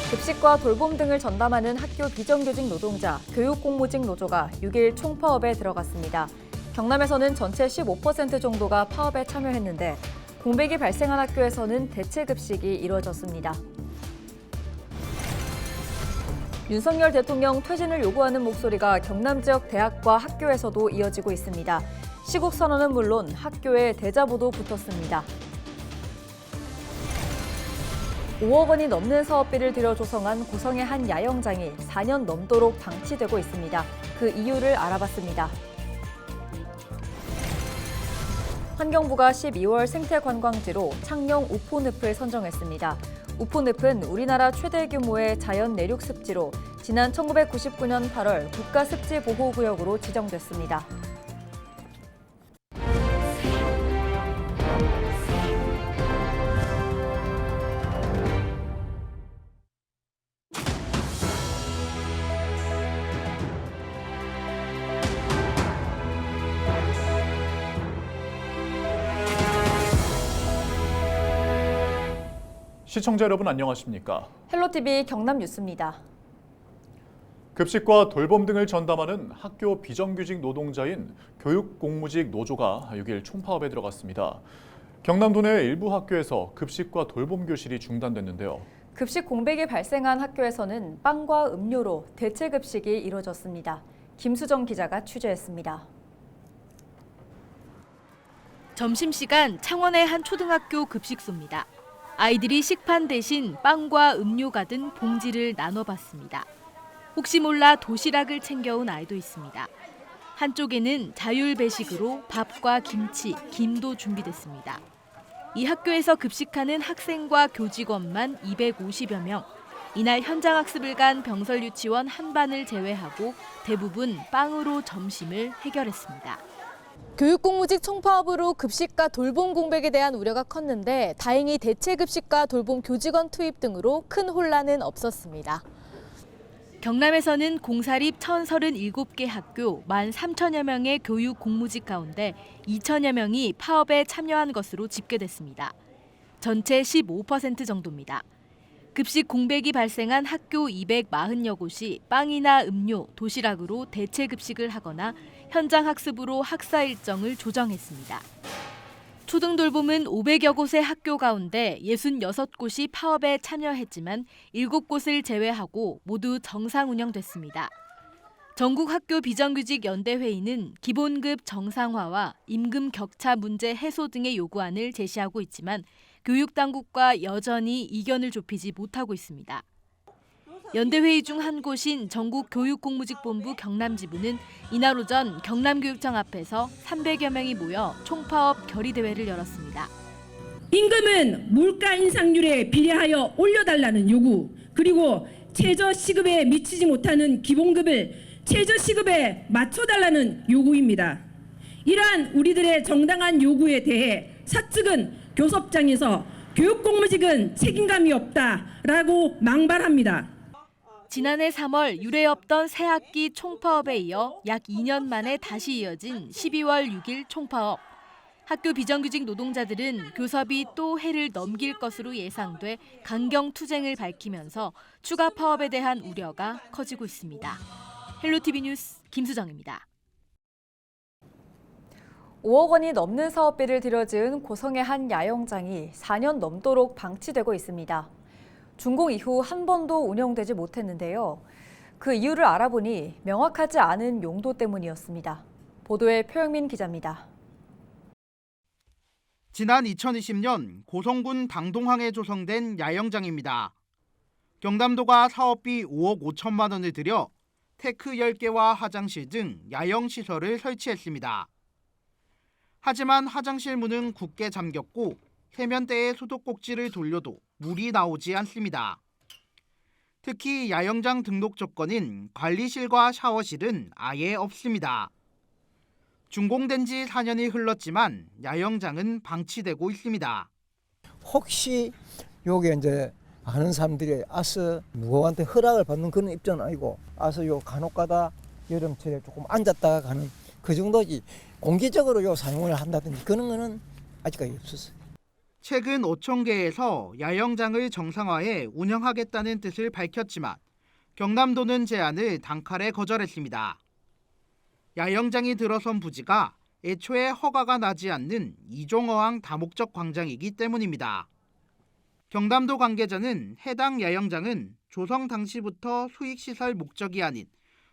급식과 돌봄 등을 전담하는 학교 비정규직 노동자, 교육공무직 노조가 6일 총파업에 들어갔습니다. 경남에서는 전체 15% 정도가 파업에 참여했는데 공백이 발생한 학교에서는 대체 급식이 이루어졌습니다. 윤석열 대통령 퇴진을 요구하는 목소리가 경남 지역 대학과 학교에서도 이어지고 있습니다. 시국 선언은 물론 학교에 대자보도 붙었습니다. 5억 원이 넘는 사업비를 들여 조성한 고성의 한 야영장이 4년 넘도록 방치되고 있습니다. 그 이유를 알아봤습니다. 환경부가 12월 생태관광지로 창녕 우포늪을 선정했습니다. 우포늪은 우리나라 최대 규모의 자연 내륙 습지로 지난 1999년 8월 국가습지보호구역으로 지정됐습니다. 시청자 여러분 안녕하십니까? 헬로티비 경남 뉴스입니다. 급식과 돌봄 등을 전담하는 학교 비정규직 노동자인 교육공무직 노조가 6일 총파업에 들어갔습니다. 경남도 내 일부 학교에서 급식과 돌봄 교실이 중단됐는데요. 급식 공백이 발생한 학교에서는 빵과 음료로 대체 급식이 이루어졌습니다. 김수정 기자가 취재했습니다. 점심시간 창원의 한 초등학교 급식소입니다. 아이들이 식판 대신 빵과 음료가 든 봉지를 나눠봤습니다. 혹시 몰라 도시락을 챙겨온 아이도 있습니다. 한쪽에는 자율 배식으로 밥과 김치, 김도 준비됐습니다. 이 학교에서 급식하는 학생과 교직원만 250여 명. 이날 현장 학습을 간 병설 유치원 한 반을 제외하고 대부분 빵으로 점심을 해결했습니다. 교육공무직 총파업으로 급식과 돌봄 공백에 대한 우려가 컸는데 다행히 대체 급식과 돌봄 교직원 투입 등으로 큰 혼란은 없었습니다. 경남에서는 공사립 1,037개 학교 13,000여 명의 교육 공무직 가운데 2,000여 명이 파업에 참여한 것으로 집계됐습니다. 전체 15% 정도입니다. 급식 공백이 발생한 학교 240여 곳이 빵이나 음료, 도시락으로 대체 급식을 하거나 현장 학습으로 학사 일정을 조정했습니다. 초등돌봄은 500여 곳의 학교 가운데 66곳이 파업에 참여했지만 7곳을 제외하고 모두 정상 운영됐습니다. 전국 학교 비정규직 연대회의는 기본급 정상화와 임금 격차 문제 해소 등의 요구안을 제시하고 있지만 교육당국과 여전히 이견을 좁히지 못하고 있습니다. 연대회의 중 한 곳인 전국교육공무직본부 경남지부는 이날 오전 경남교육청 앞에서 300여 명이 모여 총파업 결의대회를 열었습니다. 임금은 물가 인상률에 비례하여 올려달라는 요구, 그리고 최저시급에 미치지 못하는 기본급을 최저시급에 맞춰달라는 요구입니다. 이러한 우리들의 정당한 요구에 대해 사측은 교섭장에서 교육공무직은 책임감이 없다라고 망발합니다. 지난해 3월 유례 없던 새학기 총파업에 이어 약 2년 만에 다시 이어진 12월 6일 총파업. 학교 비정규직 노동자들은 교섭이 또 해를 넘길 것으로 예상돼 강경 투쟁을 밝히면서 추가 파업에 대한 우려가 커지고 있습니다. 헬로티비 뉴스 김수정입니다. 5억 원이 넘는 사업비를 들여지은 고성의 한 야영장이 4년 넘도록 방치되고 있습니다. 준공 이후 한 번도 운영되지 못했는데요. 그 이유를 알아보니 명확하지 않은 용도 때문이었습니다. 보도에 표영민 기자입니다. 지난 2020년 고성군 당동항에 조성된 야영장입니다. 경남도가 사업비 5억 5천만 원을 들여 테크 10개와 화장실 등 야영 시설을 설치했습니다. 하지만 화장실 문은 굳게 잠겼고 세면대에 소독꼭지를 돌려도 물이 나오지 않습니다. 특히 야영장 등록 조건인 관리실과 샤워실은 아예 없습니다. 준공된 지 4년이 흘렀지만 야영장은 방치되고 있습니다. 혹시 요게 이제 아는 사람들이 아서 누구한테 허락을 받는 그런 입장은 아니고 아서 요 간혹가다 여름철에 조금 앉았다가 가는 그 정도지 공개적으로 요 사용을 한다든지 그런 거는 아직까지 없었어요. 최근 5,000개에서 야영장을 정상화해 운영하겠다는 뜻을 밝혔지만 경남도는 제안을 단칼에 거절했습니다. 야영장이 들어선 부지가 애초에 허가가 나지 않는 이종어항 다목적 광장이기 때문입니다. 경남도 관계자는 해당 야영장은 조성 당시부터 수익시설 목적이 아닌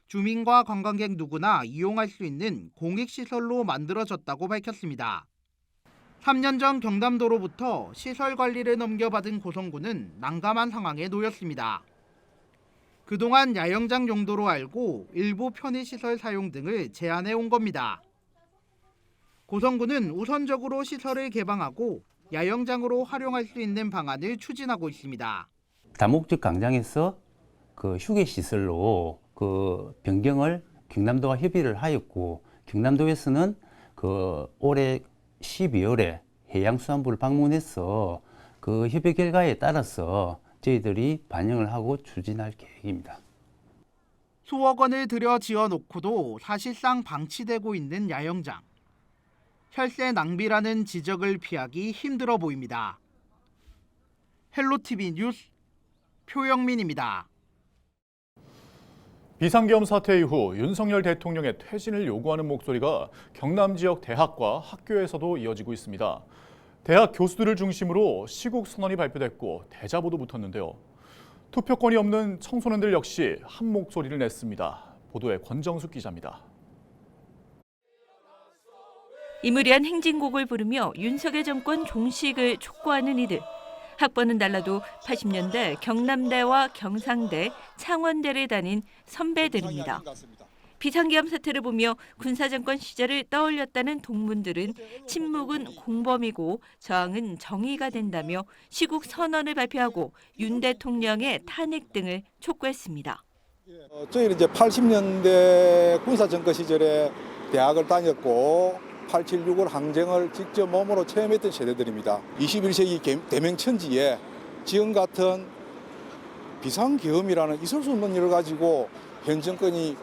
주민과 관광객 누구나 이용할 수 있는 공익시설로 만들어졌다고 밝혔습니다. 3년 전 경남도로부터 시설 관리를 넘겨받은 고성군은 난감한 상황에 놓였습니다. 그동안 야영장 용도로 알고 일부 편의시설 사용 등을 제안해 온 겁니다. 고성군은 우선적으로 시설을 개방하고 야영장으로 활용할 수 있는 방안을 추진하고 있습니다. 다목적 광장에서 그 휴게 시설로 그 변경을 경남도와 협의를 하였고, 경남도에서는 그 올해 12월에 해양수산부를 방문해서 그 협의 결과에 따라서 저희들이 반영을 하고 추진할 계획입니다. 수억 원을 들여 지어놓고도 사실상 방치되고 있는 야영장. 혈세 낭비라는 지적을 피하기 힘들어 보입니다. 헬로티비 뉴스 표영민입니다. 비상계엄 사태 이후 윤석열 대통령의 퇴진을 요구하는 목소리가 경남 지역 대학과 학교에서도 이어지고 있습니다. 대학 교수들을 중심으로 시국 선언이 발표됐고 대자보도 붙었는데요. 투표권이 없는 청소년들 역시 한 목소리를 냈습니다. 보도에 권정숙 기자입니다. 이무리한 행진곡을 부르며 윤석열 정권 종식을 촉구하는 이들. 학번은 달라도 80년대 경남대와 경상대, 창원대를 다닌 선배들입니다. 비상계엄 사태를 보며 군사정권 시절을 떠올렸다는 동문들은 침묵은 공범이고 저항은 정의가 된다며 시국 선언을 발표하고 윤 대통령의 탄핵 등을 촉구했습니다. 저희는 이제 80년대 군사정권 시절에 대학을 다녔고 8.765 항쟁을 직접 몸으로 체험했던 세대들입니다. 21세기 대명천지에 지금 같은 비상계엄이라는 있을 수 없는 일을 가지고 현 정권이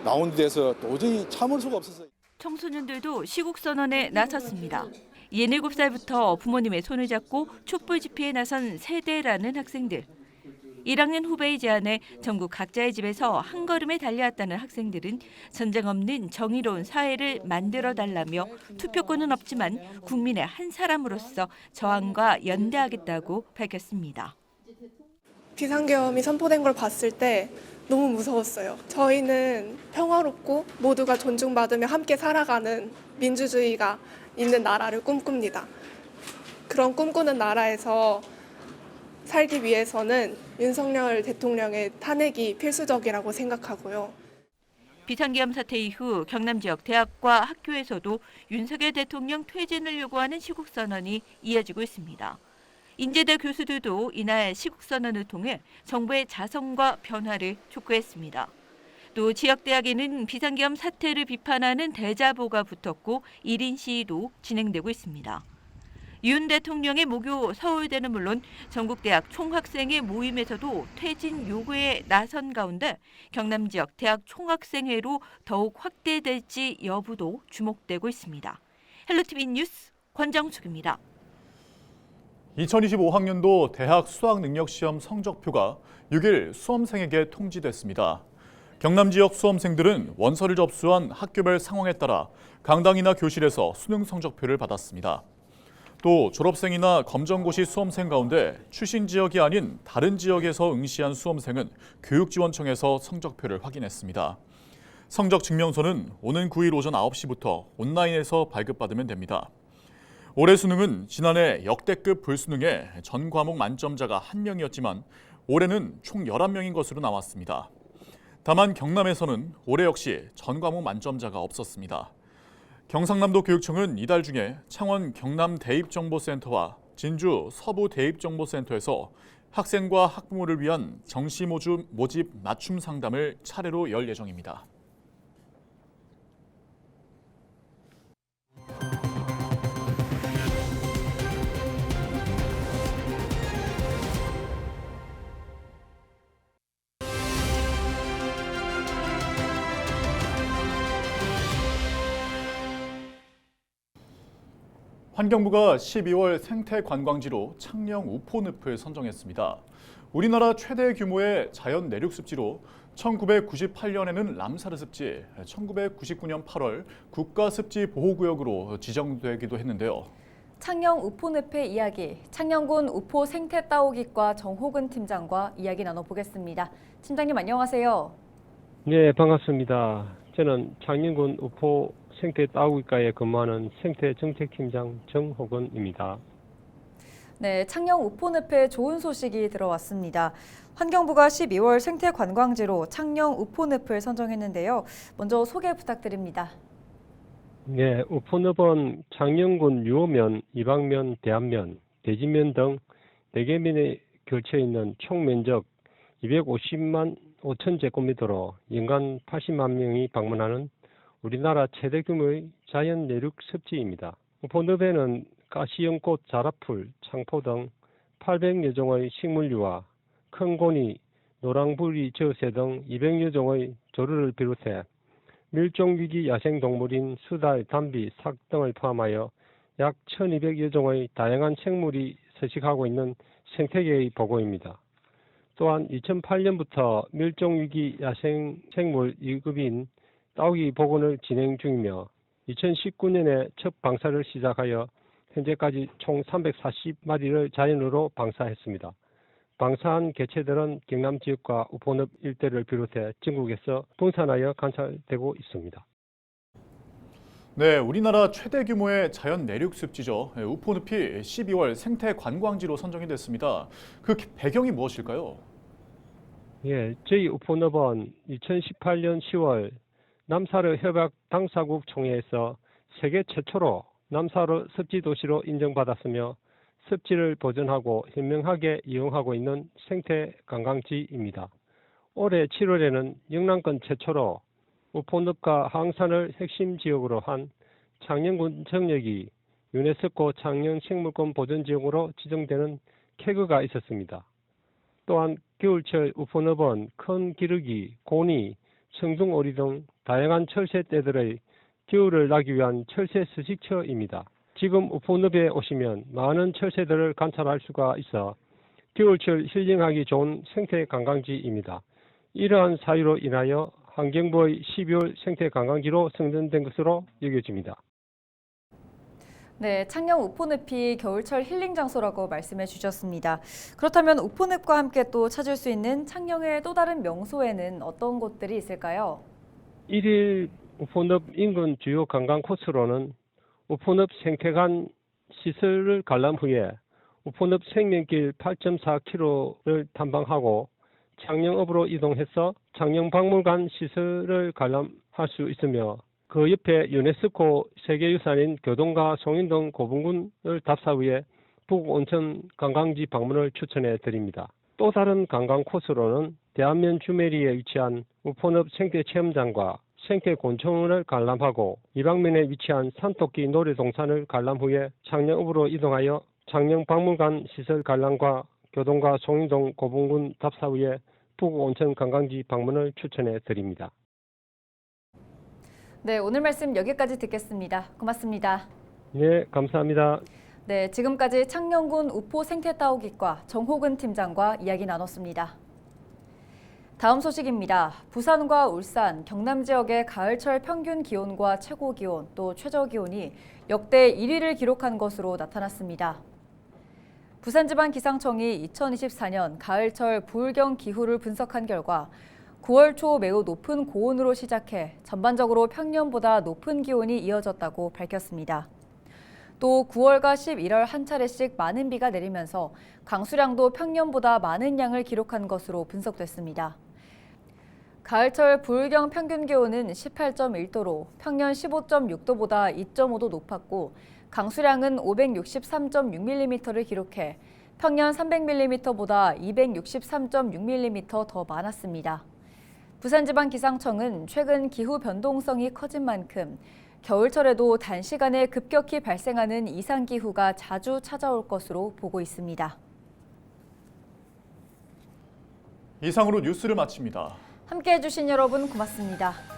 나온 데서 도저히 참을 수가 없었어요. 청소년들도 시국선언에 나섰습니다. 17살부터 부모님의 손을 잡고 촛불 집회에 나선 세대라는 학생들. 1학년 후배의 제안에 전국 각자의 집에서 한 걸음에 달려왔다는 학생들은 전쟁 없는 정의로운 사회를 만들어달라며 투표권은 없지만 국민의 한 사람으로서 저항과 연대하겠다고 밝혔습니다. 비상계엄이 선포된 걸 봤을 때 너무 무서웠어요. 저희는 평화롭고 모두가 존중받으며 함께 살아가는 민주주의가 있는 나라를 꿈꿉니다. 그런 꿈꾸는 나라에서 살기 위해서는 윤석열 대통령의 탄핵이 필수적이라고 생각하고요. 비상계엄 사태 이후 경남 지역 대학과 학교에서도 윤석열 대통령 퇴진을 요구하는 시국선언이 이어지고 있습니다. 인제대 교수들도 이날 시국선언을 통해 정부의 자성과 변화를 촉구했습니다. 또 지역대학에는 비상계엄 사태를 비판하는 대자보가 붙었고 1인 시위도 진행되고 있습니다. 윤 대통령의 모교 서울대는 물론 전국대학 총학생회 모임에서도 퇴진 요구에 나선 가운데 경남 지역 대학 총학생회로 더욱 확대될지 여부도 주목되고 있습니다. 헬로티비 뉴스 권정숙입니다. 2025학년도 대학 수학능력시험 성적표가 6일 수험생에게 통지됐습니다. 경남 지역 수험생들은 원서를 접수한 학교별 상황에 따라 강당이나 교실에서 수능 성적표를 받았습니다. 또 졸업생이나 검정고시 수험생 가운데 출신 지역이 아닌 다른 지역에서 응시한 수험생은 교육지원청에서 성적표를 확인했습니다. 성적 증명서는 오는 9일 오전 9시부터 온라인에서 발급받으면 됩니다. 올해 수능은 지난해 역대급 불수능에 전 과목 만점자가 1명이었지만 올해는 총 11명인 것으로 나왔습니다. 다만 경남에서는 올해 역시 전 과목 만점자가 없었습니다. 경상남도 교육청은 이달 중에 창원 경남 대입정보센터와 진주 서부 대입정보센터에서 학생과 학부모를 위한 정시 모집 맞춤 상담을 차례로 열 예정입니다. 환경부가 12월 생태 관광지로 창녕 우포늪을 선정했습니다. 우리나라 최대 규모의 자연 내륙 습지로 1998년에는 람사르 습지, 1999년 8월 국가 습지 보호구역으로 지정되기도 했는데요. 창녕 우포늪의 이야기, 창녕군 우포 생태 따오기과 정호근 팀장과 이야기 나눠보겠습니다. 팀장님 안녕하세요. 네, 반갑습니다. 저는 창녕군 우포 생태 따오기과에 근무하는 생태정책팀장 정호근입니다. 네, 창녕 우포늪에 좋은 소식이 들어왔습니다. 환경부가 12월 생태 관광지로 창녕 우포늪을 선정했는데요. 먼저 소개 부탁드립니다. 네, 우포늪은 창녕군 유호면, 이방면, 대안면, 대지면 등 4개 면에 걸쳐 있는 총 면적 250만 5천 제곱미터로 연간 80만 명이 방문하는 우리나라 최대 규모의 자연 내륙 습지입니다. 우포늪에는 가시연꽃, 자라풀, 창포 등 800여 종의 식물류와 큰 고니, 노랑부리 저새 등 200여 종의 조류를 비롯해 밀종위기 야생동물인 수달, 담비, 삭 등을 포함하여 약 1200여 종의 다양한 생물이 서식하고 있는 생태계의 보고입니다. 또한 2008년부터 밀종위기 야생생물 2급인 따오기 복원을 진행 중이며 2019년에 첫 방사를 시작하여 현재까지 총 340마리를 자연으로 방사했습니다. 방사한 개체들은 경남 지역과 우포늪 일대를 비롯해 전국에서 분산하여 관찰되고 있습니다. 네, 우리나라 최대 규모의 자연 내륙 습지죠. 우포늪이 12월 생태 관광지로 선정이 됐습니다. 그 배경이 무엇일까요? 예, 저희 우포늪은 2018년 10월 남사르 협약 당사국 총회에서 세계 최초로 남사르 습지 도시로 인정받았으며 습지를 보존하고 현명하게 이용하고 있는 생태 관광지입니다. 올해 7월에는 영남권 최초로 우포늪과 항산을 핵심 지역으로 한 창녕군 정역이 유네스코 창녕생물권 보존지역으로 지정되는 쾌거가 있었습니다. 또한 겨울철 우포늪은 큰 기러기, 고니, 청둥오리 등 다양한 철새떼들의 겨울을 나기 위한 철새 서식처입니다. 지금 우포늪에 오시면 많은 철새들을 관찰할 수가 있어 겨울철 힐링하기 좋은 생태 관광지입니다. 이러한 사유로 인하여 환경부의 12월 생태 관광지로 선정된 것으로 여겨집니다. 네, 창녕 우포늪이 겨울철 힐링 장소라고 말씀해 주셨습니다. 그렇다면 우포늪과 함께 또 찾을 수 있는 창녕의 또 다른 명소에는 어떤 곳들이 있을까요? 1일 우포늪 인근 주요 관광 코스로는 우포늪 생태관 시설을 관람 후에 우포늪 생명길 8.4km를 탐방하고 창녕읍으로 이동해서 창녕박물관 시설을 관람할 수 있으며 그 옆에 유네스코 세계유산인 교동과 송인동 고분군을 답사 후에 북온천 관광지 방문을 추천해 드립니다. 또 다른 관광 코스로는 대안면 주메리에 위치한 우포늪 생태체험장과 생태곤충원을 관람하고 이방면에 위치한 산토끼 놀이동산을 관람 후에 창녕읍으로 이동하여 창녕박물관 시설 관람과 교동과 송인동 고분군 답사 후에 북온천 관광지 방문을 추천해 드립니다. 네, 오늘 말씀 여기까지 듣겠습니다. 고맙습니다. 네, 감사합니다. 네, 지금까지 창녕군 우포 생태따오기과 정호근 팀장과 이야기 나눴습니다. 다음 소식입니다. 부산과 울산, 경남 지역의 가을철 평균 기온과 최고 기온, 또 최저 기온이 역대 1위를 기록한 것으로 나타났습니다. 부산지방기상청이 2024년 가을철 부울경 기후를 분석한 결과 9월 초 매우 높은 고온으로 시작해 전반적으로 평년보다 높은 기온이 이어졌다고 밝혔습니다. 또 9월과 11월 한 차례씩 많은 비가 내리면서 강수량도 평년보다 많은 양을 기록한 것으로 분석됐습니다. 가을철 부울경 평균 기온은 18.1도로 평년 15.6도보다 2.5도 높았고 강수량은 563.6mm를 기록해 평년 300mm보다 263.6mm 더 많았습니다. 부산지방기상청은 최근 기후 변동성이 커진 만큼 겨울철에도 단시간에 급격히 발생하는 이상기후가 자주 찾아올 것으로 보고 있습니다. 이상으로 뉴스를 마칩니다. 함께해 주신 여러분 고맙습니다.